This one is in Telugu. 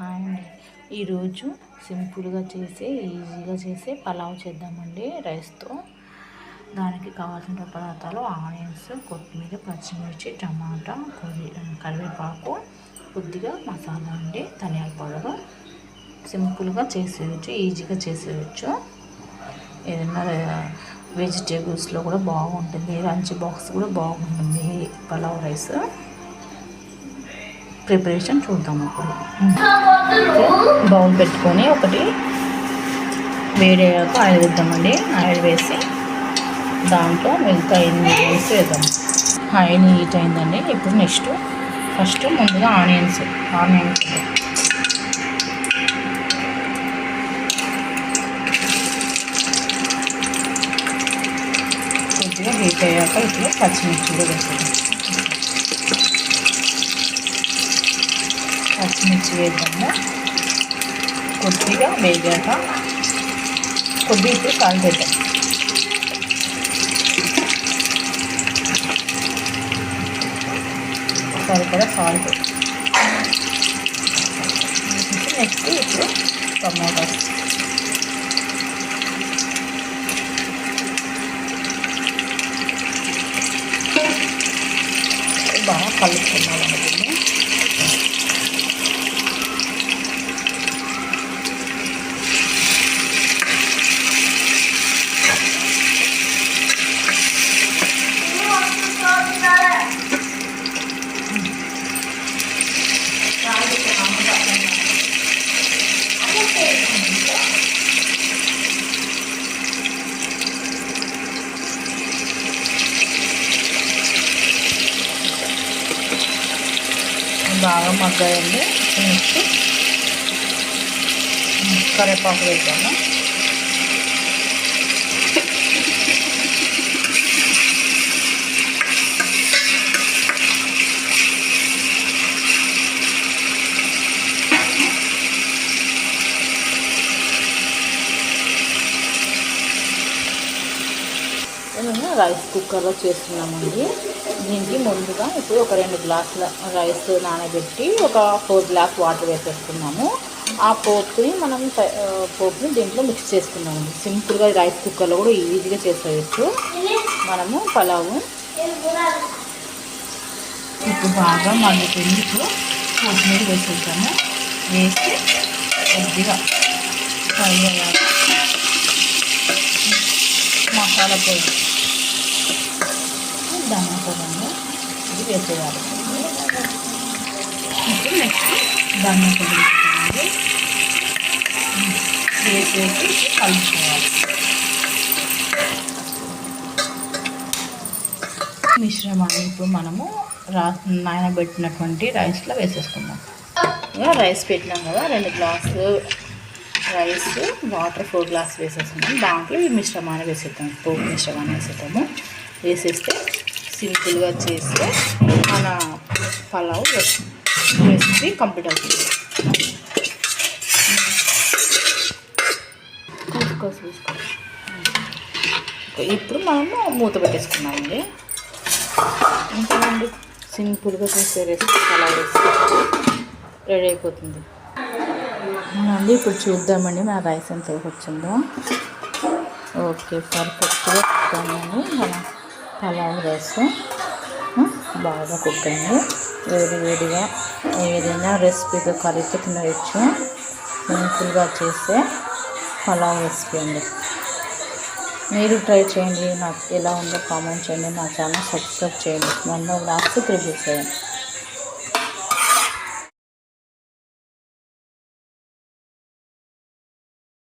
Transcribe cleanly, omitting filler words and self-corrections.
హాయ్ అండి. ఈరోజు సింపుల్గా ఈజీగా చేసే పలావ్ చేద్దామండి రైస్తో. దానికి కావాల్సిన పదార్థాలు ఆనియన్స్, కొత్తిమీర, పచ్చిమిర్చి, టమాటా, కరివేపాకు, కొద్దిగా మసాలా అండి, ధనియాల పౌడర్. సింపుల్గా చేసేయచ్చు, ఈజీగా చేసేయచ్చు. ఏదైనా వెజిటేబుల్స్లో కూడా బాగుంటుంది, లంచ్ బాక్స్ కూడా బాగుంటుంది పలావ్ రైస్. ప్రిపరేషన్ చూద్దాం. అప్పుడు బౌల్ పెట్టుకొని ఒకటి వేడి అయ్యాక ఆయిల్ వేద్దామండి. ఆయిల్ వేసి దాంట్లో మిగతా ఇంగ్రీడియంట్స్ వేద్దాం. ఆయిల్ హీట్ అయిందండి. ఇప్పుడు ఫస్ట్ ముందుగా ఆనియన్స్ కొద్దిగా హీట్ అయ్యాక ఇప్పుడు పచ్చిమిర్చిలో వేద్దాం. పచ్చిమిర్చి వేద్దాము. కొద్దిగా వేగాక కొద్దిగా ఇప్పుడు సాల్ట్ వేద్దాం. సరిపడా సాల్ట్. నెక్స్ట్ ఇప్పుడు టమాటాస్ బాగా కలుపుకున్నామండి. బాగా మగ్గాయండి. నెక్స్ట్ కరివేపాకు వేద్దాము. మేము రైస్ కుక్కర్లో చేస్తున్నామండి. దీనికి ముందుగా ఇప్పుడు ఒక 2 గ్లాసుల రైస్ నానబెట్టి ఒక 4 గ్లాస్ వాటర్ వేసేస్తున్నాము. ఆ పోపుని దీంట్లో మిక్స్ చేసుకున్నామండి. సింపుల్గా రైస్ కుక్కర్లో కూడా ఈజీగా చేసేయచ్చు మనము పలావు. ఇప్పుడు బాగా మగ్గుతుంది. ఇప్పుడు కొత్తిమీర వేసేద్దాము. వేసి కొద్దిగా ఫ్రై అయ్యాక మసాలా పొడి, ధనియా పౌడర్ ఇది వేసేయాలి. ఇప్పుడు నెక్స్ట్ ధనియా పౌడర్ వేసేసి కలుపుకోవాలి. మిశ్రమాన్ని ఇప్పుడు మనము నానబెట్టినటువంటి రైస్లో వేసేసుకుందాం. రైస్ పెట్టినాం కదా, 2 గ్లాసులు రైస్, వాటర్ 4 గ్లాస్ వేసేసుకుంటాం. దాంట్లో ఈ మిశ్రమాన్ని వేసేద్దాం. పోపు మిశ్రమాన్ని వేసేస్తే సింపుల్గా చేస్తే మన పలావ్ రెసిపీ కంప్లీట్ అవుతుంది. ఇప్పుడు మనము మూత పెట్టేసుకున్నామండి. ఇంకేనండి, సింపుల్గా చేసే రెసిపీ పలావ్ రెసిపీ రెడీ అయిపోతుంది అండి. ఇప్పుడు చూద్దామండి మన రైస్ ఎంత వచ్చిందో. ఓకే, పర్ఫెక్ట్గా కుక్ అయిందండి మన పలావ్ రైస్. బాగా కుక్ అయింది. వేడిగా ఏదైనా రెసిపీతో కర్రీతో తినవచ్చు. సింపుల్గా చేసే పలావ్ రెసిపీ అండి. మీరు ట్రై చేయండి. నాకు ఎలా ఉందో కామెంట్ చేయండి. నా ఛానల్ సబ్స్క్రైబ్ చేయండి. 1 లాస్ట్ 3 చేయండి.